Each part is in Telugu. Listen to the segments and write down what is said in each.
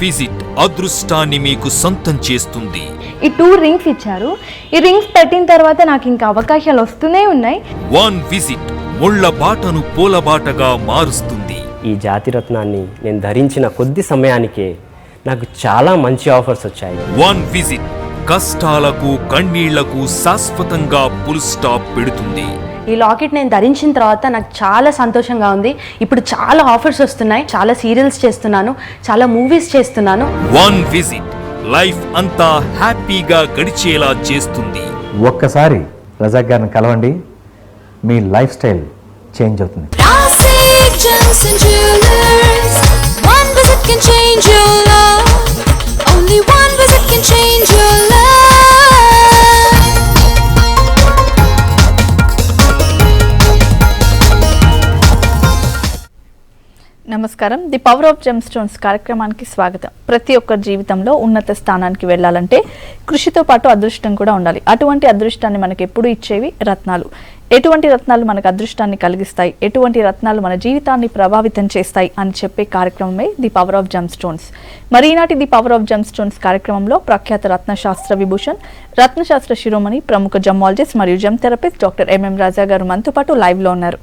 విజిట్ అదృష్టాన్ని మీకు సొంతం చేస్తుంది. ఈ 2 రింగ్స్ ఇచ్చారు. ఈ రింగ్స్ పెట్టిన తర్వాత నాకు ఇంకా అవకాశాలు వస్తూనే ఉన్నాయి. 1 విజిట్ ముళ్ళ బాటను పూలబాటగా మారుస్తుంది. ఈ జాతిరత్నాన్ని నేను ధరించిన కొద్ది సమయానికే నాకు చాలా మంచి ఆఫర్స్ వచ్చాయి. 1 విజిట్ కష్టాలకు కన్నీళ్లకు శాశ్వతంగా ఫుల్ స్టాప్ పెడుతుంది. ఈ లాకెట్ నేను ధరించిన తర్వాత నాకు చాలా సంతోషంగా ఉంది. ఇప్పుడు చాలా ఆఫర్స్ వస్తున్నాయి. చాలా సీరియల్స్ చేస్తున్నాను, చాలా మూవీస్ చేస్తున్నాను. 1 విజిట్ లైఫ్ అంతా హ్యాపీగా గడిచేలా చేస్తుంది. ఒక్కసారి రజాక్ గారిని కలవండి, మీ లైఫ్ స్టైల్ చేంజ్ అవుతుంది. నమస్కారం. The power of gem stones కార్యక్రమానికి స్వాగతం. ప్రతి ఒక్కరి జీవితంలో ఉన్నత స్థానానికి వెళ్ళాలంటే కృషితో పాటు అదృష్టం కూడా ఉండాలి. అటువంటి అదృష్టాన్ని మనకు ఎప్పుడు ఇచ్చేవి రత్నాలు. ఎటువంటి రత్నాలు మనకు అదృష్టాన్ని కలిగిస్తాయి, ఎటువంటి రత్నాలు మన జీవితాన్ని ప్రభావితం చేస్తాయి అని చెప్పే కార్యక్రమమే the power of gem stones. మరి ఈనాటి the power of gem stones కార్యక్రమంలో ప్రఖ్యాత రత్నశాస్త్ర విభూషణ్, రత్నశాస్త్ర శిరోమణి, ప్రముఖ జమ్మాలజిస్ట్ మరియు జెమ్ థెరపిస్ట్ డాక్టర్ ఎంఎం రాజా గారు మనతో పాటు లైవ్లో ఉన్నారు.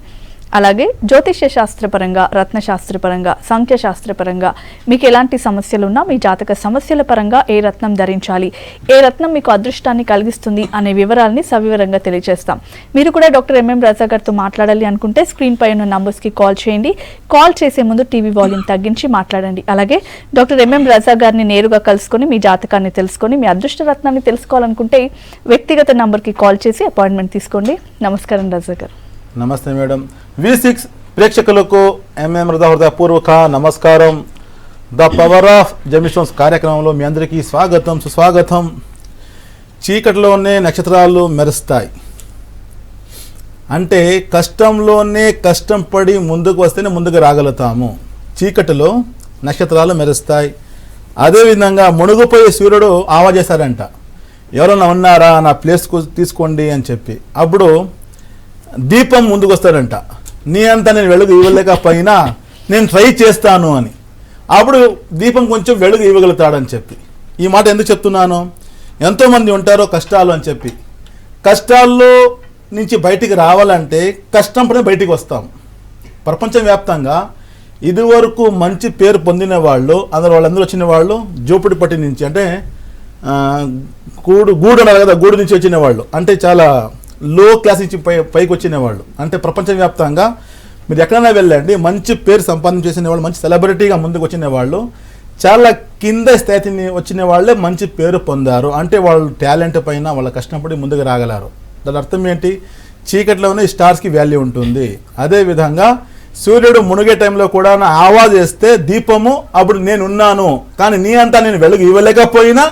అలాగే జ్యోతిష్య శాస్త్రపరంగా, రత్నశాస్త్రపరంగా, సంఖ్యశాస్త్రపరంగా మీకు ఎలాంటి సమస్యలు ఉన్నా, మీ జాతక సమస్యల పరంగా ఏ రత్నం ధరించాలి, ఏ రత్నం మీకు అదృష్టాన్ని కలిగిస్తుంది అనే వివరాలని సవివరంగా తెలియజేస్తాం. మీరు కూడా డాక్టర్ ఎంఎం రాజా గారితో మాట్లాడాలి అనుకుంటే స్క్రీన్ పై ఉన్న నంబర్స్కి కాల్ చేయండి. కాల్ చేసే ముందు టీవీ వాల్యూమ్ తగ్గించి మాట్లాడండి. అలాగే డాక్టర్ ఎంఎం రాజా గారిని నేరుగా కలుసుకొని మీ జాతకాన్ని తెలుసుకొని మీ అదృష్ట రత్నాన్ని తెలుసుకోవాలనుకుంటే వ్యక్తిగత నంబర్కి కాల్ చేసి అపాయింట్మెంట్ తీసుకోండి. నమస్కారం రాజా గారు. నమస్తే మేడం. V6 ప్రేక్షకులకు ఎంఎం రాజా హృదయపూర్వక నమస్కారం. The power of gem stones కార్యక్రమంలో మీ అందరికీ స్వాగతం, సుస్వాగతం. చీకటిలోనే నక్షత్రాలు మెరుస్తాయి అంటే కష్టంలోనే కష్టం పడి ముందుకు వస్తేనే ముందుకు రాగలుగుతాము. చీకటిలో నక్షత్రాలు మెరుస్తాయి. అదేవిధంగా మునుగుపోయే సూర్యుడు ఆవాజ్ చేశారంట, ఎవరన్నా ఉన్నారా నా ప్లేస్కు తీసుకోండి అని చెప్పి. అప్పుడు దీపం ముందుకు వస్తాడంట, నీ అంతా నేను వెలుగు ఇవ్వలేకపోయినా నేను ట్రై చేస్తాను అని. అప్పుడు దీపం కొంచెం వెలుగు ఇవ్వగలుగుతాడని చెప్పి. ఈ మాట ఎందుకు చెప్తున్నాను, ఎంతోమంది ఉంటారో కష్టాలు అని చెప్పి. కష్టాల్లో నుంచి బయటికి రావాలంటే కష్టం పడి బయటికి వస్తాం. ప్రపంచవ్యాప్తంగా ఇదివరకు మంచి పేరు పొందిన వాళ్ళు వాళ్ళందరూ వచ్చిన వాళ్ళు జోపిడిపట్టి నుంచి, అంటే గూడు అన్నారు కదా, గూడు నుంచి వచ్చిన వాళ్ళు, అంటే చాలా లో క్లాస్ నుంచి పైకి వచ్చిన వాళ్ళు. అంటే ప్రపంచవ్యాప్తంగా మీరు ఎక్కడైనా వెళ్ళండి, మంచి పేరు సంపాదన చేసిన వాళ్ళు, మంచి సెలబ్రిటీగా ముందుకు వచ్చిన వాళ్ళు, చాలా కింద స్థాయిని వచ్చిన వాళ్ళే మంచి పేరు పొందారు. అంటే వాళ్ళు టాలెంట్ పైన వాళ్ళ కష్టపడి ముందుకు రాగలరు. దాని అర్థం ఏంటి, చీకట్లోనే స్టార్స్కి వాల్యూ ఉంటుంది. అదేవిధంగా సూర్యుడు మునిగే టైంలో కూడా ఆవాజ్ చేస్తే దీపము అప్పుడు నేనున్నాను, కానీ నీ అంతా నేను వెలుగు ఇవ్వలేకపోయినా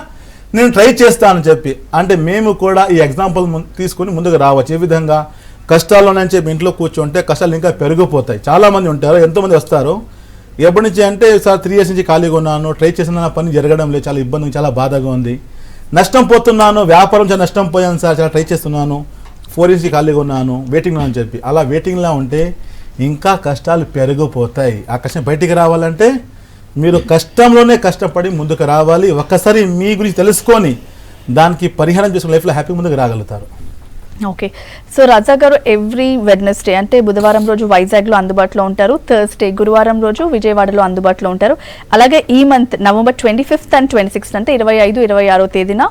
నేను ట్రై చేస్తానని చెప్పి. అంటే మేము కూడా ఈ ఎగ్జాంపుల్ తీసుకొని ముందుకు రావచ్చు. ఏ విధంగా కష్టాల్లోనని చెప్పి ఇంట్లో కూర్చుంటే కష్టాలు ఇంకా పెరిగిపోతాయి. చాలామంది ఉంటారు, ఎంతోమంది వస్తారు, ఎప్పటి నుంచి అంటే సార్ 3 years నుంచి ఖాళీగా ఉన్నాను, ట్రై చేసిన పని జరగడం లేదు, చాలా ఇబ్బంది, చాలా బాధగా ఉంది, నష్టం పోతున్నాను, వ్యాపారం చాలా నష్టం పోయాను సార్, చాలా ట్రై చేస్తున్నాను, 4 years నుంచి ఖాళీగా ఉన్నాను, వెయిటింగ్లో అని చెప్పి. అలా వెయిటింగ్లో ఉంటే ఇంకా కష్టాలు పెరిగిపోతాయి. ఆ కష్టం బయటికి రావాలంటే మీరు కష్టంలోనే కష్టపడి ముందుకు రావాలి. ఒక్కసారి మీ గురించి తెలుసుకొని దానికి పరిహారం చేసుకుని లైఫ్లో హ్యాపీ ముందుకు రాగలుగుతారు. ఓకే, సో రాజా గారు ఎవ్రీ వెడ్నెస్డే అంటే బుధవారం రోజు వైజాగ్లో అందుబాటులో ఉంటారు, థర్స్డే గురువారం రోజు విజయవాడలో అందుబాటులో ఉంటారు. అలాగే ఈ month November 25th and 26th అంటే 25, 26వ తేదీన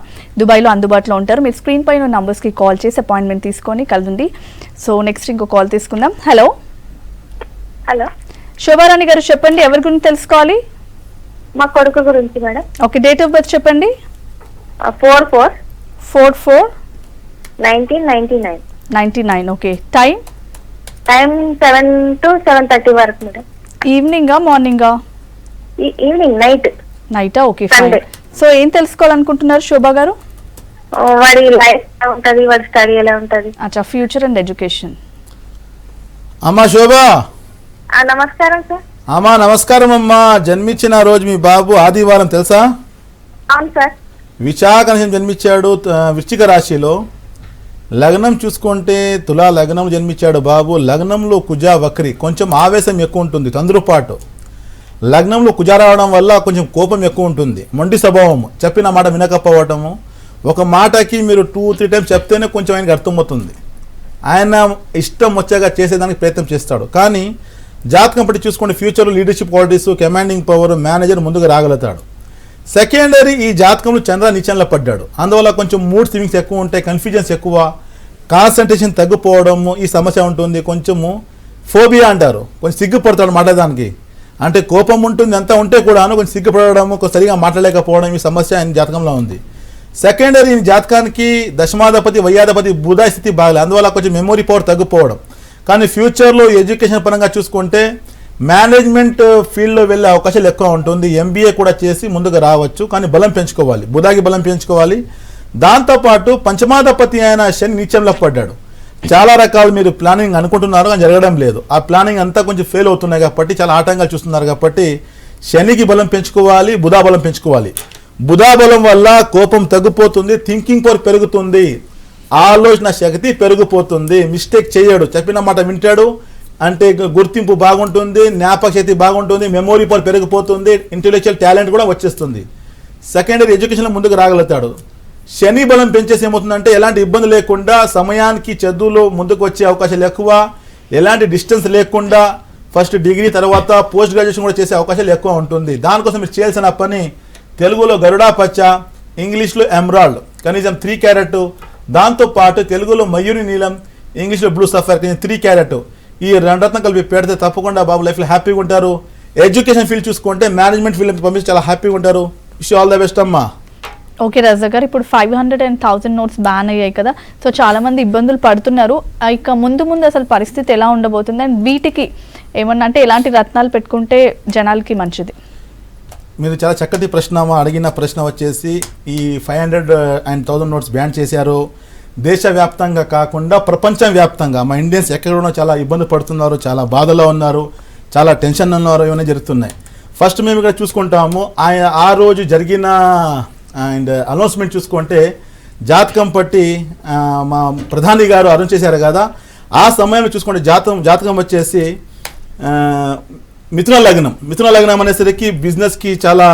దుబాయ్లో అందుబాటులో ఉంటారు. మీరు స్క్రీన్ పైన నంబర్స్కి కాల్ చేసి అపాయింట్మెంట్ తీసుకొని కలవండి. సో నెక్స్ట్ ఇంకో కాల్ తీసుకుందాం. హలో హలో, శోభారాణి గారు చెప్పండి, ఎవరి గురించి తెలుసుకోవాలి? మా కొడుకు గురించి madam. Okay, date of birth చెప్పండి. 4/4/1999. ఓకే, టైం 7 to 7:30 వరకు మేడం. ఈవినింగా మార్నింగా? ఈవినింగ్, నైటా? Okay fine. సో ఏం తెలుసుకోవాలనుకుంటున్నారు శోభా గారు? వాడి లైఫ్ ఎలా ఉంటుంది, వాడి స్టడీ ఎలా ఉంటుంది? అచ్చా, ఫ్యూచర్ అండ్ ఎడ్యుకేషన్. అమ్మా శోభా. నమస్కారం సార్. అమ్మా నమస్కారం అమ్మా. జన్మించిన రోజు మీ బాబు ఆదివారం తెలుసా? అవును సార్. విశాఖ నక్షత్రం జన్మించాడు, వృశ్చిక రాశిలో. లగ్నం చూసుకుంటే తులా లగ్నం జన్మించాడు బాబు. లగ్నంలో కుజ వక్రి, కొంచెం ఆవేశం ఎక్కువ ఉంటుంది, తొందరపాటు. లగ్నంలో కుజ రావడం వల్ల కొంచెం కోపం ఎక్కువ ఉంటుంది, మొండి స్వభావం, చెప్పిన మాట వినకపోవటము, ఒక మాటకి మీరు 2-3 టైమ్స్ చెప్తేనే కొంచెం ఆయనకి అర్థమవుతుంది. ఆయన ఇష్టం వచ్చాగా చేసేదానికి ప్రయత్నం చేస్తాడు. కానీ జాతకం బట్టి చూసుకుంటే ఫ్యూచర్లో leadership qualities, commanding power, manager ముందుకు రాగలుగుతాడు. సెకండరీ ఈ జాతకంలో చంద్ర నీచంలో పడ్డాడు, అందువల్ల కొంచెం మూడ్ స్వింగ్స్ ఎక్కువ ఉంటాయి, కన్ఫ్యూజన్స్ ఎక్కువ, కాన్సన్ట్రేషన్ తగ్గిపోవడము ఈ సమస్య ఉంటుంది. కొంచెము ఫోబియా అంటారు, కొంచెం సిగ్గుపడతాడు మాట్లాడడానికి, అంటే కోపం ఉంటుంది అంతా ఉంటే కూడా కొంచెం సిగ్గుపడము, సరిగా మాట్లాడలేకపోవడం ఈ సమస్య ఆయన జాతకంలో ఉంది. సెకండరీ జాతకానికి దశమాధిపతి వయ్యాధిపతి బుధ స్థితి బాగలేదు, అందువల్ల కొంచెం మెమొరీ పవర్ తగ్గిపోవడం. కానీ ఫ్యూచర్లో ఎడ్యుకేషన్ పరంగా చూసుకుంటే మేనేజ్మెంట్ ఫీల్డ్లో వెళ్ళే అవకాశాలు ఎక్కువ ఉంటుంది, ఎంబీఏ కూడా చేసి ముందుకు రావచ్చు. కానీ బలం పెంచుకోవాలి, బుధాకి బలం పెంచుకోవాలి. దాంతోపాటు పంచమాధిపతి అయిన శని నీచంలో పడ్డాడు, చాలా రకాలు మీరు ప్లానింగ్ అనుకుంటున్నారు కానీ జరగడం లేదు, ఆ ప్లానింగ్ అంతా కొంచెం ఫెయిల్ అవుతున్నాయి కాబట్టి చాలా ఆటంకాలు చూస్తున్నారు. కాబట్టి శనికి బలం పెంచుకోవాలి, బుధా బలం పెంచుకోవాలి. బుధా బలం వల్ల కోపం తగ్గిపోతుంది, థింకింగ్ పవర్ పెరుగుతుంది, ఆలోచన శక్తి పెరిగిపోతుంది, మిస్టేక్ చేయడు, చెప్పిన మాట వింటాడు, అంటే గుర్తింపు బాగుంటుంది, జ్ఞాపక శక్తి బాగుంటుంది, మెమొరీ పవర్ పెరిగిపోతుంది, ఇంటెలెక్చువల్ టాలెంట్ కూడా వచ్చేస్తుంది. సెకండరీ ఎడ్యుకేషన్లో ముందుకు రాగలుగుతాడు. శని బలం పెంచేసి ఏమవుతుందంటే ఎలాంటి ఇబ్బంది లేకుండా సమయానికి చదువులో ముందుకు వచ్చే అవకాశాలు ఎక్కువ, ఎలాంటి డిస్టెన్స్ లేకుండా ఫస్ట్ డిగ్రీ తర్వాత పోస్ట్ గ్రాడ్యుయేషన్ కూడా చేసే అవకాశాలు ఎక్కువ ఉంటుంది. దానికోసం మీరు చేయాల్సిన పని తెలుగులో గరుడా పచ్చ, ఇంగ్లీష్లో ఎమరాల్డ్ కనీసం 3 క్యారెట్, దాంతోపాటు తెలుగులో మయూరి నీలం, ఇంగ్లీష్లో బ్లూ సఫర్ 3 క్యారెట్, ఈ 2 రత్నం కలిపి పెడితే తప్పకుండా బాబు లైఫ్లో హ్యాపీగా ఉంటారు. ఎడ్యుకేషన్ ఫీల్డ్ చూసుకుంటే మేనేజ్మెంట్ ఫీల్డ్ పంపిస్తే చాలా హ్యాపీగా ఉంటారు. విష్ ఆల్ ద బెస్ట్ అమ్మా. ఓకే రజా గారు, ఇప్పుడు 500 and 1000 నోట్స్ బ్యాన్ అయ్యాయి కదా, సో చాలా మంది ఇబ్బందులు పడుతున్నారు. ఇక ముందు అసలు పరిస్థితి ఎలా ఉండబోతుంది, అండ్ వీటికి ఏమన్నా అంటే ఎలాంటి రత్నాలు పెట్టుకుంటే జనాలకి మంచిది? మీరు చాలా చక్కటి ప్రశ్న అడిగిన ప్రశ్న వచ్చేసి ఈ 500 and 1000 నోట్స్ బ్యాన్ చేశారు. దేశవ్యాప్తంగా కాకుండా ప్రపంచవ్యాప్తంగా మా ఇండియన్స్ ఎక్కడ చాలా ఇబ్బంది పడుతున్నారు, చాలా బాధలో ఉన్నారు, చాలా టెన్షన్ ఉన్నారు, ఇవన్నీ జరుగుతున్నాయి. ఫస్ట్ మేము ఇక్కడ చూసుకుంటాము ఆ రోజు జరిగిన అండ్ అనౌన్స్మెంట్ చూసుకుంటే జాతకం పట్టి మా ప్రధాని గారు అనౌన్స్ చేశారు కదా, ఆ సమయంలో చూసుకుంటే జాతకం వచ్చేసి మిథున లగ్నం అనేసరికి బిజినెస్కి చాలా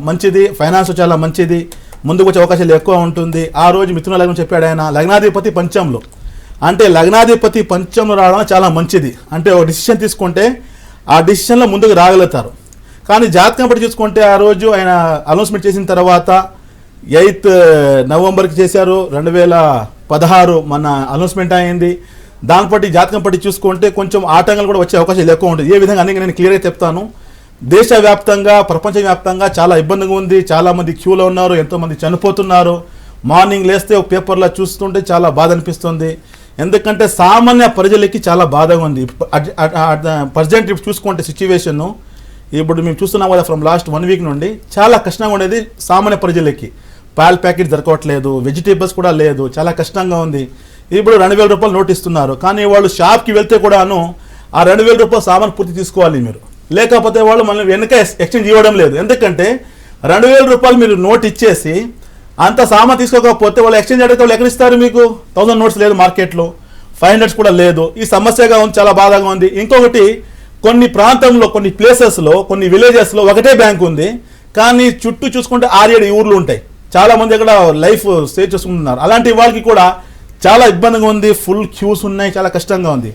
మంచిది, ఫైనాన్స్ చాలా మంచిది, ముందుకు వచ్చే అవకాశాలు ఎక్కువ ఉంటుంది. ఆ రోజు మిథున లగ్నం చెప్పాడు ఆయన. లగ్నాధిపతి పంచంలో, అంటే లగ్నాధిపతి పంచంలో రావడం చాలా మంచిది, అంటే ఒక డిసిషన్ తీసుకుంటే ఆ డిసిషన్లో ముందుకు రాగలుగుతారు. కానీ జాతకం పట్టి చూసుకుంటే ఆ రోజు ఆయన అనౌన్స్మెంట్ చేసిన తర్వాత 8th నవంబర్కి చేశారు, 2016 మన అనౌన్స్మెంట్ అయింది. దాని బట్టి జాతకం పట్టి చూసుకుంటే కొంచెం ఆటంకాలు కూడా వచ్చే అవకాశాలు ఎక్కువ ఉంటుంది. ఏ విధంగా అనేది నేను క్లియర్గా చెప్తాను. దేశవ్యాప్తంగా ప్రపంచవ్యాప్తంగా చాలా ఇబ్బందిగా ఉంది, చాలామంది క్యూలో ఉన్నారు, ఎంతోమంది చనిపోతున్నారు. మార్నింగ్ లేస్తే ఒక పేపర్లో చూస్తుంటే చాలా బాధ అనిపిస్తుంది, ఎందుకంటే సామాన్య ప్రజలకి చాలా బాధగా ఉంది. ప్రజెంట్ ఇప్పుడు చూసుకుంటే సిచ్యువేషన్ ఇప్పుడు మేము చూస్తున్నాం కదా, ఫ్రమ్ లాస్ట్ 1 వీక్ నుండి చాలా కష్టంగా ఉండేది సామాన్య ప్రజలకి. పాల్ ప్యాకెట్ దొరకట్లేదు, వెజిటేబుల్స్ కూడా లేదు, చాలా కష్టంగా ఉంది. ఇప్పుడు 2000 రూపాయలు నోట్ ఇస్తున్నారు, కానీ వాళ్ళు షాప్కి వెళ్తే కూడాను ఆ 2000 రూపాయలు సామాన్ పూర్తి తీసుకోవాలి మీరు, లేకపోతే వాళ్ళు మళ్ళీ వెనక ఎక్స్చేంజ్ ఇవ్వడం లేదు. ఎందుకంటే 2000 రూపాయలు మీరు నోట్ ఇచ్చేసి అంత సామాన్ తీసుకోకపోతే వాళ్ళు ఎక్స్చేంజ్ అడిగితే వాళ్ళు ఎక్కడ ఇస్తారు మీకు? 1000 నోట్స్ లేదు మార్కెట్లో, 500 కూడా లేదు. ఈ సమస్యగా ఉంది, చాలా బాధగా ఉంది. ఇంకొకటి, కొన్ని ప్రాంతంలో, కొన్ని ప్లేసెస్లో, కొన్ని విలేజెస్లో ఒకటే బ్యాంక్ ఉంది, కానీ చుట్టూ చూసుకుంటే 6-7 ఊర్లు ఉంటాయి. చాలామంది అక్కడ లైఫ్ స్టే చేసుకుంటున్నారు. అలాంటి వాళ్ళకి కూడా చాలా ఇబ్బందిగా ఉంది, ఫుల్ క్యూస్ ఉన్నాయి, చాలా కష్టంగా ఉంది.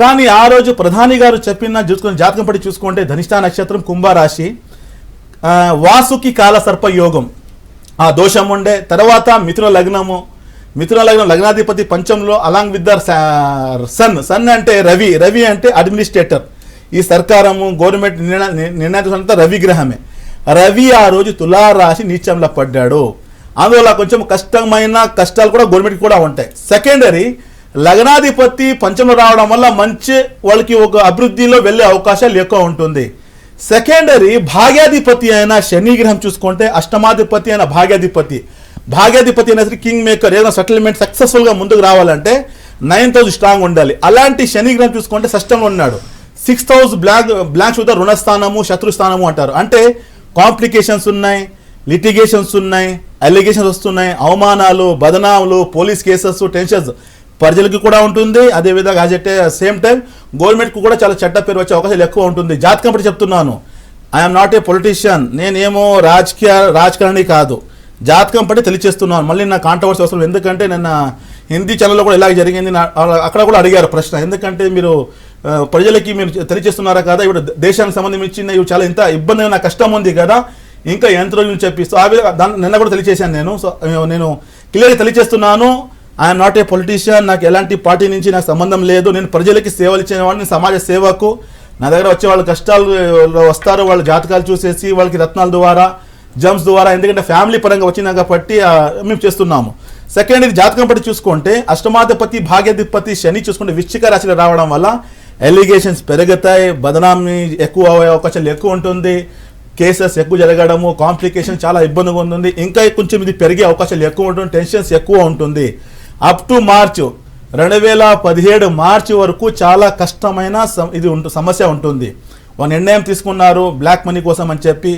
కానీ ఆ రోజు ప్రధాని గారు చెప్పిన జాతకం పట్టి చూసుకుంటే ధనిష్ఠా నక్షత్రం, కుంభరాశి, వాసుకి కాల సర్ప యోగం ఆ దోషం ఉండే. తర్వాత మిథున లగ్నం లగ్నాధిపతి పంచంలో అలాంగ్ విత్ ద సన్ అంటే రవి అంటే అడ్మినిస్ట్రేటర్, ఈ సర్కారము గవర్నమెంట్ నిర్ణయించాలంతా రవి గ్రహమే. రవి ఆ రోజు తులారాశి నీచంలో పడ్డాడు, అందువల్ల కొంచెం కష్టాలు కూడా గవర్నమెంట్కి కూడా ఉంటాయి. సెకండరీ లగ్నాధిపతి పంచంలో రావడం వల్ల మంచి వాళ్ళకి ఒక అభివృద్ధిలో వెళ్ళే అవకాశాలు ఎక్కువ ఉంటుంది. సెకండరీ భాగ్యాధిపతి అయిన శని గ్రహం చూసుకుంటే అష్టమాధిపతి అయిన భాగ్యాధిపతి అనేసరికి కింగ్ మేకర్, ఏదైనా సెటిల్మెంట్ సక్సెస్ఫుల్గా ముందుకు రావాలంటే 9th హౌస్ స్ట్రాంగ్ ఉండాలి. అలాంటి శని గ్రహం చూసుకుంటే షష్టంలో ఉన్నాడు. 6th హౌస్ బ్లాంక్స్ వద్ద రుణస్థానము, శత్రుస్థానము అంటారు. అంటే కాంప్లికేషన్స్ ఉన్నాయి, లిటిగేషన్స్ ఉన్నాయి, అలిగేషన్స్ వస్తున్నాయి, అవమానాలు, బదనాములు, పోలీస్ కేసెస్, టెన్షన్స్ ప్రజలకు కూడా ఉంటుంది. అదేవిధంగా సేమ్ టైం గవర్నమెంట్కు కూడా చాలా చెడ్డ పేరు వచ్చే అవకాశాలు ఎక్కువ ఉంటుంది. జాతకం పట్టి చెప్తున్నాను, ఐఎమ్ నాట్ ఏ పొలిటీషియన్, నేనేమో రాజకారణి కాదు, జాతకం పట్టి తెలియచేస్తున్నాను. మళ్ళీ నా కాంట్రవర్సీ అవసరం, ఎందుకంటే నిన్న హిందీ ఛానల్లో కూడా ఇలాగ జరిగింది. అక్కడ కూడా అడిగారు ప్రశ్న, ఎందుకంటే మీరు ప్రజలకి మీరు తెలియచేస్తున్నారా కదా, ఇప్పుడు దేశానికి సంబంధించిన ఇవి చాలా ఇంత ఇబ్బంది, నా కష్టం ఉంది కదా, ఇంకా ఎంత రోజులు చెప్పి, సో నిన్న కూడా తెలియచేశాను నేను. సో నేను క్లియర్గా తెలియచేస్తున్నాను, ఐఎమ్ నాట్ ఏ పొలిటీషియన్, నాకు ఎలాంటి పార్టీ నుంచి నాకు సంబంధం లేదు, నేను ప్రజలకి సేవలు ఇచ్చేవాడిని, సమాజ సేవకు. నా దగ్గర వచ్చే వాళ్ళ కష్టాలు వస్తారు, వాళ్ళ జాతకాలు చూసేసి వాళ్ళకి రత్నాల ద్వారా జమ్స్ ద్వారా, ఎందుకంటే ఫ్యామిలీ పరంగా వచ్చినా కాబట్టి మేము చేస్తున్నాము. సెకండ్, ఇది జాతకం పట్టి చూసుకుంటే అష్టమాధిపతి భాగ్యాధిపతి శని చూసుకుంటే వృశ్చిక రాశిలో రావడం వల్ల ఎలిగేషన్స్ పెరుగుతాయి, బదనామీ ఎక్కువ అయ్యే అవకాశాలు ఎక్కువ ఉంటుంది, కేసెస్ ఎక్కువ జరగడము, కాంప్లికేషన్ చాలా ఇబ్బందిగా ఉంటుంది, ఇంకా కొంచెం ఇది పెరిగే అవకాశాలు ఎక్కువ ఉంటుంది, టెన్షన్స్ ఎక్కువ ఉంటుంది. అప్ టు మార్చ్ 2017 మార్చి వరకు చాలా కష్టమైన ఇది సమస్య ఉంటుంది. ఒక నిర్ణయం తీసుకున్నారు బ్లాక్ మనీ కోసం అని చెప్పి,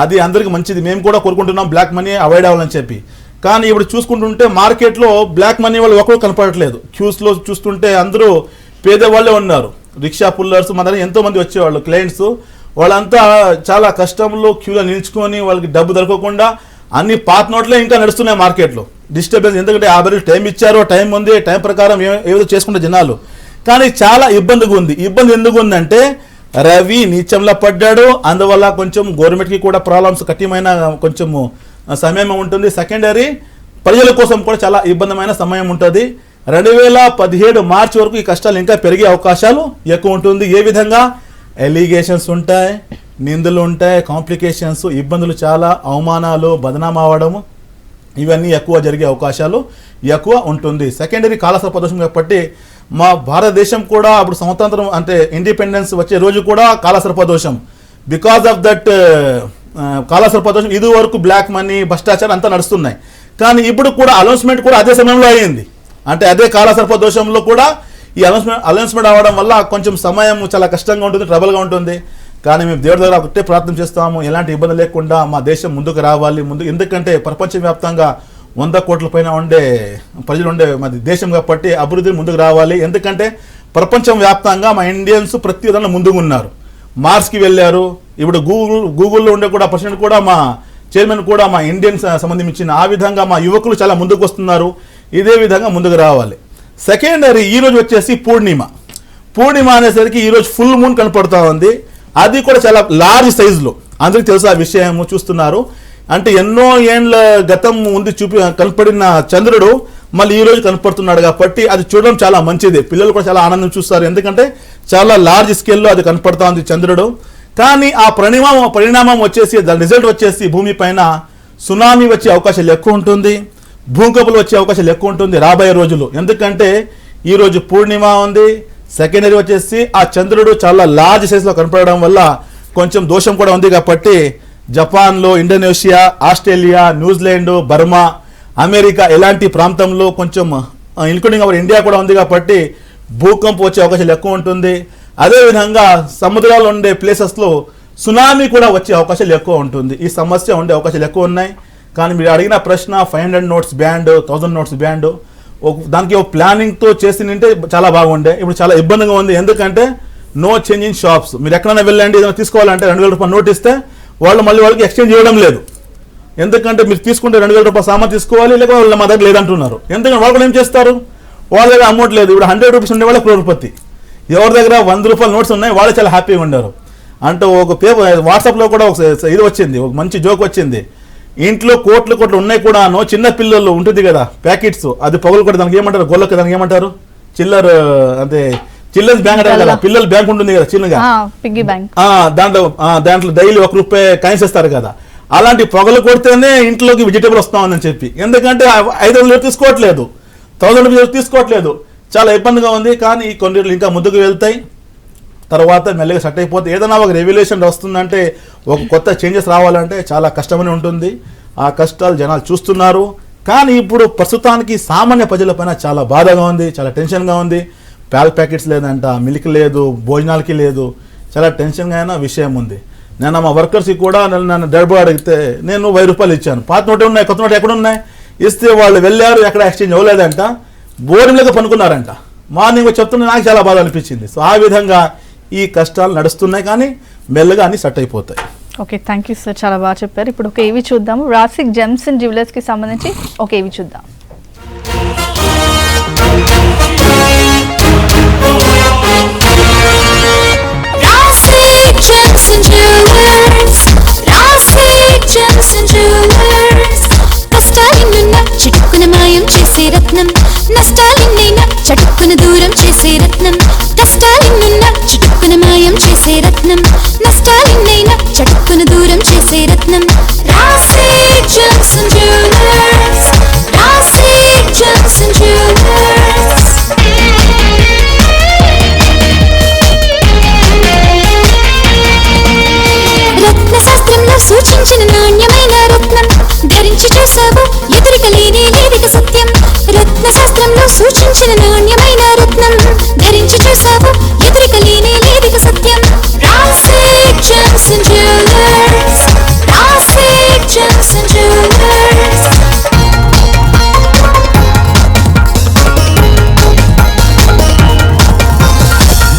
అది అందరికీ మంచిది, మేము కూడా కోరుకుంటున్నాం బ్లాక్ మనీ అవాయిడ్ అవ్వాలని చెప్పి. కానీ ఇప్పుడు చూసుకుంటుంటే మార్కెట్లో బ్లాక్ మనీ వాళ్ళు ఒకరు కనపడట్లేదు. క్యూస్లో చూస్తుంటే అందరూ పేదవాళ్ళే ఉన్నారు, రిక్షా పుల్లర్స్, మన దగ్గర ఎంతోమంది వచ్చేవాళ్ళు క్లయింట్స్, వాళ్ళంతా చాలా కష్టంలో క్యూలో నిల్చుకొని వాళ్ళకి డబ్బు దొరకకుండా అన్ని పాత నోట్లే ఇంకా నడుస్తున్నాయి మార్కెట్లో. డిస్టర్బెన్స్, ఎందుకంటే 50 రోజులు టైం ఇచ్చారో, టైం ఉంది, టైం ప్రకారం ఏదో చేసుకుంటే జనాలు, కానీ చాలా ఇబ్బందిగా ఉంది. ఇబ్బంది ఎందుకు ఉందంటే రవి నీచంలో పడ్డాడు, అందువల్ల కొంచెం గవర్నమెంట్కి కూడా ప్రాబ్లమ్స్, కఠినమైన కొంచెము సమయం ఉంటుంది. సెకండరీ ప్రజల కోసం కూడా చాలా ఇబ్బందిమైన సమయం ఉంటుంది. 2017 మార్చి వరకు ఈ కష్టాలు ఇంకా పెరిగే అవకాశాలు ఎక్కువ ఉంటుంది. ఏ విధంగా ఎలిగేషన్స్ ఉంటాయి, నిందలు ఉంటాయి, కాంప్లికేషన్స్, ఇబ్బందులు, చాలా అవమానాలు, బదనాం అవ్వడము, ఇవన్నీ ఎక్కువ జరిగే అవకాశాలు ఎక్కువ ఉంటుంది. సెకండరీ కాలసర్ప దోషం కాబట్టి మా భారతదేశం కూడా అప్పుడు స్వతంత్రం అంటే ఇండిపెండెన్స్ వచ్చే రోజు కూడా కాలసర్ప దోషం. బికాస్ ఆఫ్ దట్ కాలసర్ప దోషం ఇది వరకు బ్లాక్ మనీ, భ్రష్టాచారం అంతా నడుస్తున్నాయి. కానీ ఇప్పుడు కూడా అనౌన్స్మెంట్ కూడా అదే సమయంలో అయ్యింది, అంటే అదే కాలసర్ప దోషంలో కూడా ఈ అనౌన్స్మెంట్ అవ్వడం వల్ల కొంచెం సమయం చాలా కష్టంగా ఉంటుంది, ట్రబుల్గా ఉంటుంది. కానీ మేము దేవుడి దగ్గర ఒకటే ప్రార్థన చేస్తాము, ఎలాంటి ఇబ్బంది లేకుండా మా దేశం ముందుకు రావాలి. ఎందుకంటే ప్రపంచవ్యాప్తంగా 100 కోట్ల పైన ఉండే ప్రజలు ఉండే మా దేశం కాబట్టి అభివృద్ధి ముందుకు రావాలి. ఎందుకంటే ప్రపంచం వ్యాప్తంగా మా ఇండియన్స్ ప్రతి విధంగా ముందుకు ఉన్నారు, మార్స్కి వెళ్ళారు. ఇప్పుడు గూగుల్లో ఉండే కూడా ప్రెసిడెంట్ కూడా మా చైర్మన్ కూడా మా ఇండియన్స్ సంబంధించిన, ఆ విధంగా మా యువకులు చాలా ముందుకు వస్తున్నారు. ఇదే విధంగా ముందుకు రావాలి. సెకండరీ ఈరోజు వచ్చేసి పూర్ణిమ అనేసరికి ఈరోజు ఫుల్ మూన్ కనపడుతూ ఉంది, అది కూడా చాలా లార్జ్ సైజులో, అందరికీ తెలుసు ఆ విషయం, చూస్తున్నారు. అంటే ఎన్నో ఏండ్ల గతం ముందు కనపడిన చంద్రుడు మళ్ళీ ఈ రోజు కనపడుతున్నాడు కాబట్టి అది చూడడం చాలా మంచిది, పిల్లలు కూడా చాలా ఆనందం చూస్తారు, ఎందుకంటే చాలా లార్జ్ స్కేల్లో అది కనపడుతూ ఉంది చంద్రుడు. కానీ ఆ పరిణామం వచ్చేసి, దాని రిజల్ట్ వచ్చేసి భూమి పైన సునామీ వచ్చే అవకాశాలు ఎక్కువ ఉంటుంది, భూకంపాలు వచ్చే అవకాశాలు ఎక్కువ ఉంటుంది రాబోయే రోజులు. ఎందుకంటే ఈరోజు పూర్ణిమ ఉంది, సెకండరీ వచ్చేసి ఆ చంద్రుడు చాలా లార్జ్ సైజులో కనపడడం వల్ల కొంచెం దోషం కూడా ఉంది. కాబట్టి జపాన్లో, Indonesia, Australia, New Zealand, Burma, America ఇలాంటి ప్రాంతంలో కొంచెం ఇంక్లూడింగ్ అవర్ ఇండియా కూడా ఉంది కాబట్టి భూకంపం వచ్చే అవకాశాలు ఎక్కువ ఉంటుంది. అదేవిధంగా సముద్రాలు ఉండే ప్లేసెస్లో సునామీ కూడా వచ్చే అవకాశాలు ఎక్కువ ఉంటుంది. ఈ సమస్య ఉండే అవకాశాలు ఎక్కువ ఉన్నాయి. కానీ మీరు అడిగిన ప్రశ్న 500 నోట్స్ బ్యాండ్, 1000 నోట్స్ బ్యాండ్, దానికి ఒక ప్లానింగ్తో చేసిందంటే చాలా బాగుండే. ఇప్పుడు చాలా ఇబ్బందిగా ఉంది, ఎందుకంటే నో చేంజ్ ఇన్ షాప్స్. మీరు ఎక్కడైనా వెళ్ళండి, ఏదైనా తీసుకోవాలంటే 2000 రూపాయలు నోట్ ఇస్తే వాళ్ళకి ఎక్స్చేంజ్ చేయడం లేదు. ఎందుకంటే మీరు తీసుకుంటే 2000 రూపాయల సామాన్ తీసుకోవాలి, లేకపోతే వాళ్ళు మా దగ్గర లేదంటున్నారు. ఎందుకంటే వాళ్ళు కూడా ఏం చేస్తారు, వాళ్ళ దగ్గర అమౌంట్ లేదు. ఇప్పుడు 100 రూపీస్ ఉండే వాళ్ళ క్రోర్పతి, ఎవరి దగ్గర 100 రూపాయల నోట్స్ ఉన్నాయి వాళ్ళు చాలా హ్యాపీగా ఉన్నారు. అంటే ఒక పేపర్ వాట్సాప్లో కూడా ఒక ఇది వచ్చింది, ఒక మంచి జోక్ వచ్చింది. ఇంట్లో కోట్లు ఉన్నాయి కూడా, చిన్న పిల్లలు ఉంటుంది కదా ప్యాకెట్స్, అది పగులు కూడా దానికి ఏమంటారు, గొల్లకి దానికి ఏమంటారు, చిల్లర్, అంటే చిల్డ్రన్స్ బ్యాంక్ అంటారు కదా, పిల్లల బ్యాంక్ ఉంటుంది కదా చిన్నగా, దాంట్లో డైలీ ₹1 కాయిన్స్ ఇస్తారు కదా, అలాంటి పొగలు కొడితేనే ఇంట్లోకి వెజిటేబుల్ వస్తామని చెప్పి. ఎందుకంటే 500 తీసుకోవట్లేదు, 1000 రూపీస్ తీసుకోవట్లేదు, చాలా ఇబ్బందిగా ఉంది. కానీ కొన్ని రోజులు ఇంకా ముందుకు వెళ్తాయి, తర్వాత మెల్లగా సెట్ అయిపోతే. ఏదైనా ఒక రెవల్యూషన్ వస్తుందంటే, ఒక కొత్త చేంజెస్ రావాలంటే చాలా కష్టమని ఉంటుంది. ఆ కష్టాలు జనాలు చూస్తున్నారు. కానీ ఇప్పుడు ప్రస్తుతానికి సామాన్య ప్రజలపైన చాలా బాధగా ఉంది, చాలా టెన్షన్గా ఉంది. పాల ప్యాకెట్స్ లేదంట, మిల్క్ లేదు, భోజనాలకి లేదు, చాలా టెన్షన్గా అయిన విషయం ఉంది. నేను మా వర్కర్స్కి కూడా నన్ను డబ్బు అడిగితే నేను ₹1000 ఇచ్చాను. పాత నోటే ఉన్నాయి, కొత్త నోటు ఎక్కడ ఉన్నాయి ఇస్తే వాళ్ళు వెళ్ళారు, ఎక్కడ ఎక్స్చేంజ్ అవ్వలేదంట, బోరింగ్గా పనుకున్నారంట. మార్నింగ్ చెప్తున్నా నాకు చాలా బాధ అనిపించింది. సో ఆ విధంగా ఈ కష్టాలు నడుస్తున్నాయి. కానీ మెల్లగా అన్ని సెట్ అయిపోతాయి. ఓకే, థ్యాంక్ యూ సార్, చాలా బాగా చెప్పారు. ఇప్పుడు ఒక ఏవి చూద్దాము. రాసిక్ జెమ్స్ అండ్ జ్యువెలర్స్కి సంబంధించి ఒక ఏవి చూద్దాం. రత్నం నష్టాలిన్నైనా చటుక్కున దూరం చేసే రత్నం కష్టాలిన్నున్నా చటుక్కున మాయం చేసే రత్నం నష్టాలిన్నైనా చటుక్కున దూరం చేసే రత్నం Rasik gems and jewellers Rasik gems and jewellers రత్న శాస్త్రంలో సూచించిన నాణ్యమైన రత్నం ధరించి చూసావు ఎదురిక లేనే లేదిక సత్యం రత్న శాస్త్రంలో సూచించిన నాణ్యమైన రత్నం ధరించి చూసావు ఎదురిక లేనే లేదిక సత్యం Rasik gems and jewellers Rasik gems and jewellers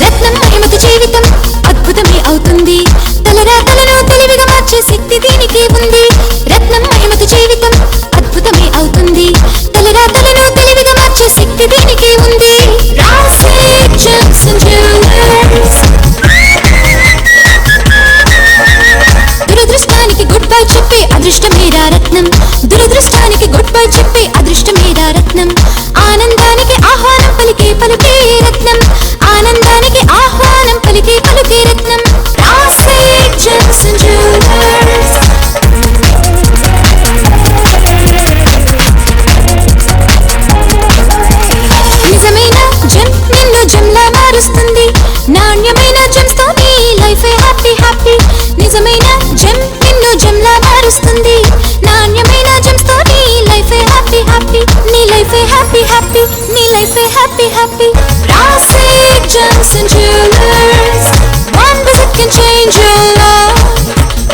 రత్నం మహిమకు జీవితం అద్భుతమే అవుతుంది తలరాతలను తెలివిగా మార్చే శక్తి దీనికి ఉంది రత్నం మహిమకు జీవితం అద్భుతమే అవుతుంది తలరాతలను తెలివిగా మార్చే శక్తి దీనికి ఉంది రాసిక్ జెమ్స్ అండ్ జ్యువెలర్స్ దురదృష్టానికి గుడ్ బై చెప్పే అదృష్టమేరా రత్నం దురదృష్టానికి గుడ్ బై చెప్పే అదృష్టమేరా రత్నం ఆనందానికి ఆహ్వానం పలికే పలుకే రత్నం ఆనందానికి ఆహ్వానం పలికే పలుకే రత్నం రాసిక్ జెమ్స్ అండ్ జ్యువెలర్స్ నిజమైన జెమ్ నిన్ను జెమ్లా మారుస్తుంది నాణ్యమైన జెమ్స్ తో నీ లైఫ్ హ్యాపీ హ్యాపీ నిజమైన జెమ్ నిన్ను జెమ్లా మారుస్తుంది నాణ్యమైన జెమ్స్ తో నీ లైఫ్ హ్యాపీ హ్యాపీ నీ లైఫ్ హ్యాపీ హ్యాపీ నీ life happy happy Rasik gems and jewellers one visit can change your life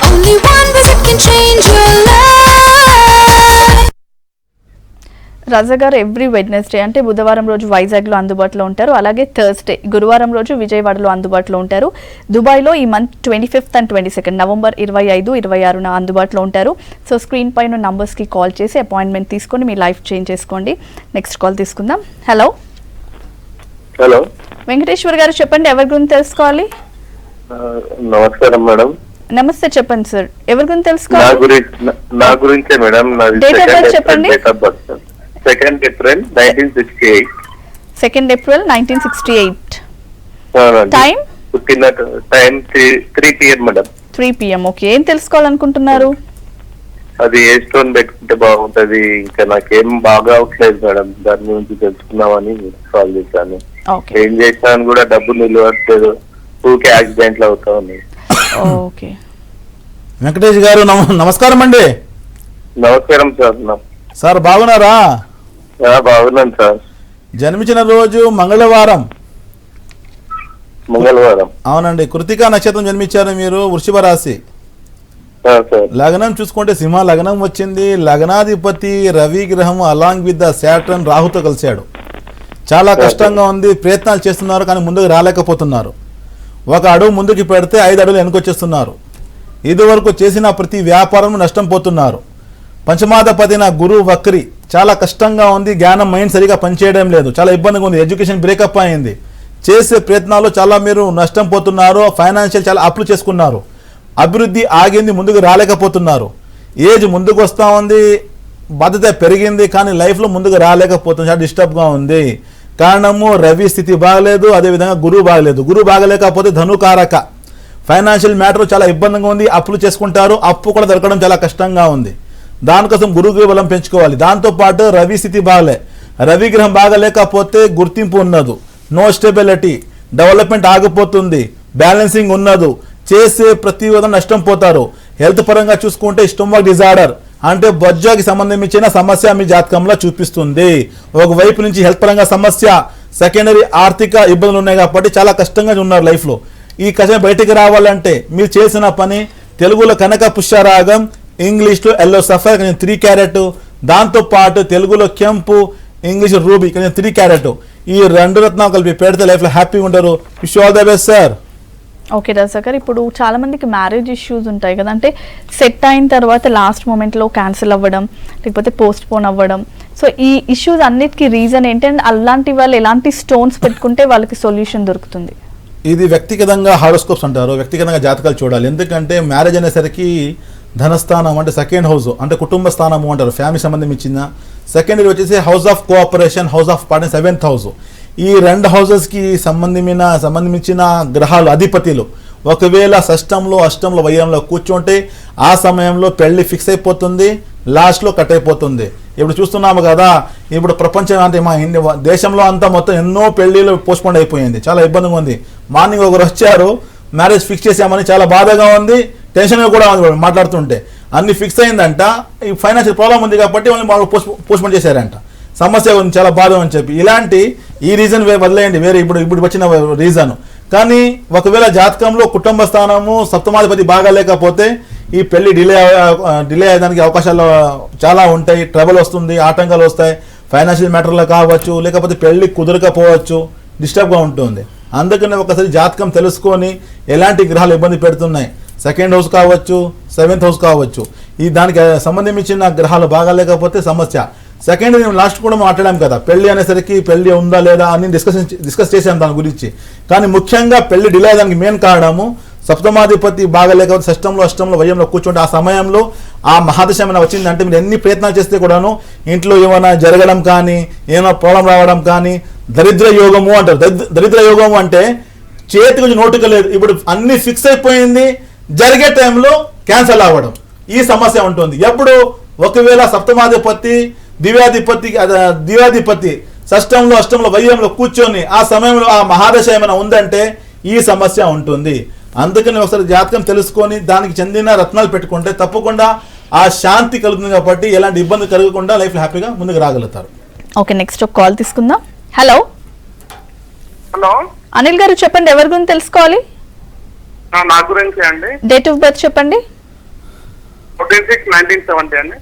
only one visit can change your life రాజా గారు ఎవ్రీ వెడ్నెస్డే అంటే బుధవారం రోజు వైజాగ్లో అందుబాటులో ఉంటారు, అలాగే థర్స్డే గురువారం రోజు విజయవాడలో అందుబాటులో ఉంటారు, దుబాయ్లో ఈ month 25th and 22nd November 25, 26న అందుబాటులో ఉంటారు. సో స్క్రీన్ పైన నంబర్స్కి కాల్ చేసి అపాయింట్మెంట్ తీసుకొని మీ లైఫ్ చేంజ్ చేసుకోండి. నెక్స్ట్ కాల్ తీసుకుందాం. హలో హలో వెంకటేశ్వర్ గారు, చెప్పండి ఎవరి గురించి తెలుసుకోవాలి? నమస్కారం మేడం. నమస్తే, చెప్పండి సార్, ఎవరి గురించి తెలుసుకోవాలి? నా గురించే మేడం. డేట్ ఆఫ్ బర్త్ చెప్పండి. 2nd April 1968. 2nd April 1968. Time? పుట్టిన time 3 PM madam. 3 PM. Okay, ఏం తెలుసుకోవాలనుకుంటున్నారు? అది ఏ స్టోన్ పెట్టుకుంటే బాగుంటది, ఇంకా నాకేం బాగా అవట్లేదు మేడం, దాని గురించి తెలుసుకుందామని కాల్ చేశాను. ఏం చేసినాను కూడా డబ్బు నిలవట్లేదు, ఊకే యాక్సిడెంట్లు అవుతా ఉన్నాయి. ఓకే వెంకటేష్ గారు నమస్కారం అండి. నమస్కారం సార్. సార్ బాగున్నారా? బాగున్నాను సార్. జన్మించిన రోజు మంగళవారం. అవునండి, కృతికా నక్షత్రం జన్మించారు మీరు, వృషభ రాశి. లగ్నం చూసుకుంటే సింహ లగ్నం వచ్చింది. లగ్నాధిపతి రవి గ్రహం అలాంగ్ విత్ ద శాటర్న్ రాహుతో కలిశాడు. చాలా కష్టంగా ఉంది, ప్రయత్నాలు చేస్తున్నారు కానీ ముందుకు రాలేకపోతున్నారు. ఒక అడుగు ముందుకు పెడితే 5 అడుగులు వెనుకొచ్చేస్తున్నారు. ఇదివరకు చేసిన ప్రతి వ్యాపారం నష్టం పోతున్నారు. పంచమాధిపతిన గురువు వక్రి, చాలా కష్టంగా ఉంది, జ్ఞానం మైండ్ సరిగా పనిచేయడం లేదు, చాలా ఇబ్బందిగా ఉంది, ఎడ్యుకేషన్ బ్రేకప్ అయింది, చేసే ప్రయత్నాలు చాలా మీరు నష్టం పోతున్నారు, ఫైనాన్షియల్ చాలా అప్పులు చేసుకున్నారు, అభివృద్ధి ఆగింది, ముందుకు రాలేకపోతున్నారు. ఏజ్ ముందుకు వస్తూ ఉంది, బాధ్యత పెరిగింది కానీ లైఫ్లో ముందుకు రాలేకపోతుంది, చాలా డిస్టర్బ్గా ఉంది. కారణము రవి స్థితి బాగలేదు, అదేవిధంగా గురువు బాగలేదు. గురువు బాగలేకపోతే ధనుకారక, ఫైనాన్షియల్ మ్యాటర్ చాలా ఇబ్బందిగా ఉంది, అప్పులు చేసుకుంటారు, అప్పు కూడా దొరకడం చాలా కష్టంగా ఉంది. దానికోసం గురువు బలం పెంచుకోవాలి. దాంతోపాటు రవి స్థితి బాగలే, రవి గ్రహం బాగలేకపోతే గుర్తింపు ఉన్నదు, నో స్టెబిలిటీ, డెవలప్మెంట్ ఆగిపోతుంది, బ్యాలెన్సింగ్ ఉన్నదు, చేసే ప్రతి విధంగా నష్టం పోతారు. హెల్త్ పరంగా చూసుకుంటే స్టొమక్ డిజార్డర్ అంటే బొజ్జాకి సంబంధించిన సమస్య మీ జాతకంలో చూపిస్తుంది. ఒకవైపు నుంచి హెల్త్ పరంగా సమస్య, సెకండరీ ఆర్థిక ఇబ్బందులు ఉన్నాయి కాబట్టి చాలా కష్టంగా ఉన్నారు లైఫ్లో. ఈ కష్టం బయటికి రావాలంటే మీరు చేసిన పని తెలుగులో కనక పుష్యరాగం, ఇంగ్లీష్లో ఎల్లో సఫర్ కొంచెం 3 క్యారెట్, దాంతోపాటు తెలుగులో కెంపు, ఇంగ్లీష్ రూబీ కొంచెం 3 క్యారెట్, ఈ 2 రత్నాలు కలిపి పెడితే లైఫ్లో హ్యాపీగా ఉంటారు. Wish all the best sir. Okay Raza గారు, ఇప్పుడు చాలా మందికి మ్యారేజ్ ఇష్యూస్ ఉంటాయి కదా, అంటే సెట్ అయిన తర్వాత లాస్ట్ మూమెంట్లో క్యాన్సిల్ అవ్వడం లేకపోతే పోస్ట్ పోన్ అవ్వడం, సో ఈ ఇష్యూస్ అన్నిటికీ రీజన్ ఏంటి అండ్ అలాంటి వాళ్ళు ఎలాంటి స్టోన్స్ పెట్టుకుంటే వాళ్ళకి సొల్యూషన్ దొరుకుతుంది? ఇది వ్యక్తిగతంగా హారోస్కోప్స్ అంటారు, వ్యక్తిగతంగా జాతకాలు చూడాలి. ఎందుకంటే మ్యారేజ్ అనేసరికి ధనస్థానం అంటే సెకండ్ హౌస్ అంటే కుటుంబ స్థానము అంటారు, ఫ్యామిలీ సంబంధం ఇచ్చిన. సెకండరీ వచ్చేసి house of cooperation, house of partner, 7th house. ఈ 2 హౌసెస్కి సంబంధించిన గ్రహాలు అధిపతులు ఒకవేళ షష్టంలో అష్టంలో వ్యయంలో కూర్చుంటే ఆ సమయంలో పెళ్లి ఫిక్స్ అయిపోతుంది, లాస్ట్లో కట్ అయిపోతుంది. ఇప్పుడు చూస్తున్నాము కదా, ఇప్పుడు ప్రపంచం అంటే మా దేశంలో అంతా మొత్తం ఎన్నో పెళ్లిళ్ళు పోస్ట్పోన్ అయిపోయింది, చాలా ఇబ్బందిగా ఉంది. మార్నింగ్ ఒకరు వచ్చారు, మ్యారేజ్ ఫిక్స్ చేసామని, చాలా బాధగా ఉంది, టెన్షన్గా కూడా ఉంది మాట్లాడుతుంటే. అన్ని ఫిక్స్ అయిందంట, ఈ ఫైనాన్షియల్ ప్రాబ్లం ఉంది కాబట్టి వాళ్ళు పోస్ట్పోన్ చేశారంట, సమస్య ఉంది, చాలా బాధ అని చెప్పి. ఇలాంటి ఈ రీజన్ వదిలేయండి, వేరే ఇప్పుడు వచ్చిన రీజన్. కానీ ఒకవేళ జాతకంలో కుటుంబ స్థానము సప్తమాధిపతి బాగా లేకపోతే ఈ పెళ్లి డిలే అయ్యేదానికి అవకాశాలు చాలా ఉంటాయి, ట్రబుల్ వస్తుంది, ఆటంకాలు వస్తాయి, ఫైనాన్షియల్ మ్యాటర్లో కావచ్చు, లేకపోతే పెళ్లి కుదరకపోవచ్చు, డిస్టర్బ్గా ఉంటుంది. అందుకని ఒకసారి జాతకం తెలుసుకొని ఎలాంటి గ్రహాలు ఇబ్బంది పెడుతున్నాయి, 2nd హౌస్ కావచ్చు, 7th హౌస్ కావచ్చు, ఈ దానికి సంబంధించిన గ్రహాలు బాగా లేకపోతే సమస్య. సెకండ్ నేను లాస్ట్ కూడా మాట్లాడాం కదా, పెళ్లి అనేసరికి పెళ్లి ఉందా లేదా అని డిస్కస్ చేశాను దాని గురించి. కానీ ముఖ్యంగా పెళ్లి డిలే అయ్యేదానికి మెయిన్ కారణము సప్తమాధిపతి బాగా లేకపోతే షష్టంలో అష్టంలో వ్యయంలో కూర్చుంటే ఆ సమయంలో ఆ మహాదశ ఏమైనా వచ్చిందంటే మీరు ఎన్ని ప్రయత్నాలు చేస్తే కూడాను ఇంట్లో ఏమైనా జరగడం కానీ ఏమైనా ప్రాబ్లం రావడం కానీ, దరిద్ర యోగము అంటారు. దరిద్ర యోగము అంటే చేతికి కొంచెం నోటుక లేదు, ఇప్పుడు అన్ని ఫిక్స్ అయిపోయింది, జరిగే టైంలో క్యాన్సల్ అవ్వడం, ఈ సమస్య ఉంటుంది. ఎప్పుడు ఒకవేళ సప్తమాధిపతి దివ్యాధిపతి షష్టంలో అష్టంలో వ్యయంలో కూర్చొని ఆ సమయంలో ఆ మహాదశ ఏమైనా ఉందంటే ఈ సమస్య ఉంటుంది. అందుకని ఒకసారి జాతకం తెలుసుకొని దానికి చెందిన రత్నాలు పెట్టుకుంటే తప్పకుండా ఆ శాంతి కలుగుతుంది, కాబట్టి ఎలాంటి ఇబ్బంది కలగకుండా లైఫ్ లో హ్యాపీగా ముందుకు రాగలుగుతారు. ఓకే, నెక్స్ట్ ఒక కాల్ తీసుకుందాం. హలో హలో అనిల్ గారు, చెప్పండి ఎవరి గురించి తెలుసుకోవాలి? నా గురించి అండి. డేట్ ఆఫ్ బర్త్ చెప్పండి. 14/6/1970 అండి.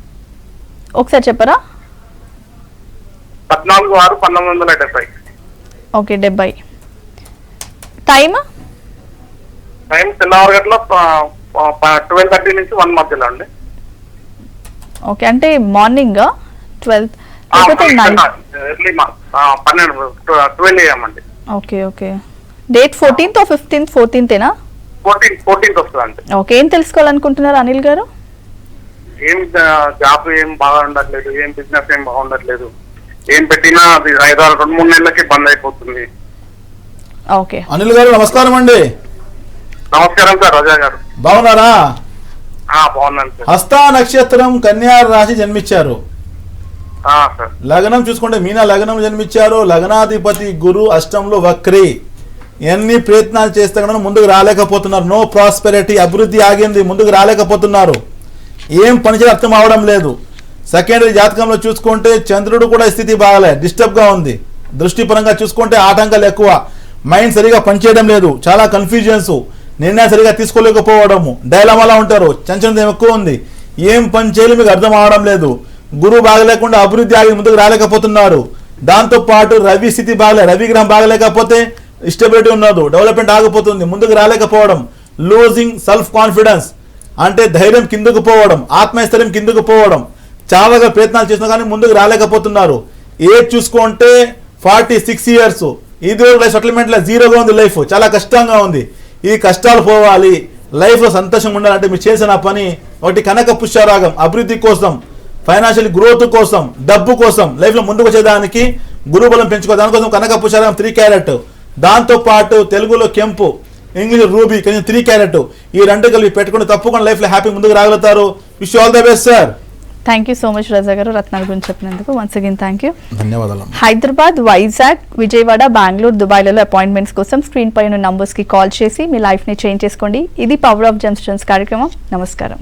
ఒకసారి చెప్పరా? 14/6/1970. ఓకే, 70. టైం తెల్లవారుగట్ల 12:30 నుంచి 1 మధ్యలో అండి. ఓకే, అంటే మార్నింగ్ 12 ఎర్లీ 12 AM అండి. Okay okay, date 14th or 15th? 14th 14th వస్తుందండి. ఓకే, ఏం తెలుసుకోవాలనుకుంటున్నారు అనిల్ గారు? ఏం జాబ్ ఏం బాగా ఉండట్లేదు, ఏం బిజినెస్ ఏం బాగుండట్లేదు, ఏం పెట్టినా అది 2-3 నెలలకి బంద్ అయిపోతుంది. ఓకే, అనిల్ గారు నమస్కారం అండి. నమస్కారం సార్, రజా గారు. బాగున్నారా? బాగున్నాను సార్. హస్త నక్షత్రం కన్యా రాశి జన్మించారు. సార్ లగ్నం చూసుకుంటే మీనా లగ్నం జన్మించారు. లగ్నాధిపతి గురు అష్టంలో వక్రి. ఎన్ని ప్రయత్నాలు చేస్తే కూడా ముందుకు రాలేకపోతున్నారు. నో ప్రాస్పెరిటీ, అభివృద్ధి ఆగింది, ముందుకు రాలేకపోతున్నారు. ఏం పనిచేసి అర్థం అవడం లేదు. సెకండరీ జాతకంలో చూసుకుంటే చంద్రుడు కూడా స్థితి బాగాలే, డిస్టర్బ్గా ఉంది. దృష్టి పరంగా చూసుకుంటే ఆటంకాలు ఎక్కువ, మైండ్ సరిగా పనిచేయడం లేదు, చాలా కన్ఫ్యూజన్స్, నిర్ణయం సరిగా తీసుకోలేకపోవడము, డైలమాలా ఉంటారు, చంచలం ఎక్కువ ఉంది, ఏం పని చేయాలి మీకు అర్థం అవడం లేదు. గురువు బాగలేకుండా అభివృద్ధి ఆగి ముందుకు రాలేకపోతున్నారు. దాంతోపాటు రవి స్థితి బాగలే, రవి గ్రహం బాగలేకపోతే స్టెబిలిటీ ఉన్నది, డెవలప్మెంట్ ఆగిపోతుంది, ముందుకు రాలేకపోవడం, లూజింగ్ సెల్ఫ్ కాన్ఫిడెన్స్ అంటే ధైర్యం కిందకు పోవడం, ఆత్మస్థైర్యం కిందకు పోవడం, చాలాగా ప్రయత్నాలు చేసినా కానీ ముందుకు రాలేకపోతున్నారు. ఏజ్ చూసుకుంటే 46 years, ఇది లైఫ్ సెటిల్మెంట్ జీరోగా ఉంది, లైఫ్ చాలా కష్టంగా ఉంది. ఈ కష్టాలు పోవాలి, లైఫ్లో సంతోషం ఉండాలంటే మీరు చేసిన పని ఒకటి కనక పుష్యరాగం, అభివృద్ధి కోసం, ఫైనాన్షియల్ గ్రోత్ కోసం, డబ్బు కోసం, లైఫ్లో ముందుకు వచ్చేదానికి గురుబలం పెంచుకో, దానికోసం కనక పుష్యరాగం 3 carat, దాంతోపాటు తెలుగులో కెంపు, ఇంగ్లీష్ రూబీ, కొంచెం 3 carat, ఈ 2 కలిపి పెట్టుకుని తప్పకుండా లైఫ్లో హ్యాపీ ముందుకు రాగలుగుతారు. Wish all the best sir. Thank you so much Raza గారు, రత్నాల గురించి చెప్పినందుకు. Once again thank you. ధన్యవాదాలు. హైదరాబాద్, వైజాగ్, విజయవాడ, బెంగళూరు, దుబాయ్లలో అపాయింట్మెంట్స్ కోసం స్క్రీన్ పై ఉన్న నంబర్స్కి కాల్ చేసి మీ లైఫ్ని చేంజ్ చేసుకోండి. ఇది పవర్ ఆఫ్ జెమ్స్టోన్స్ కార్యక్రమం. నమస్కారం.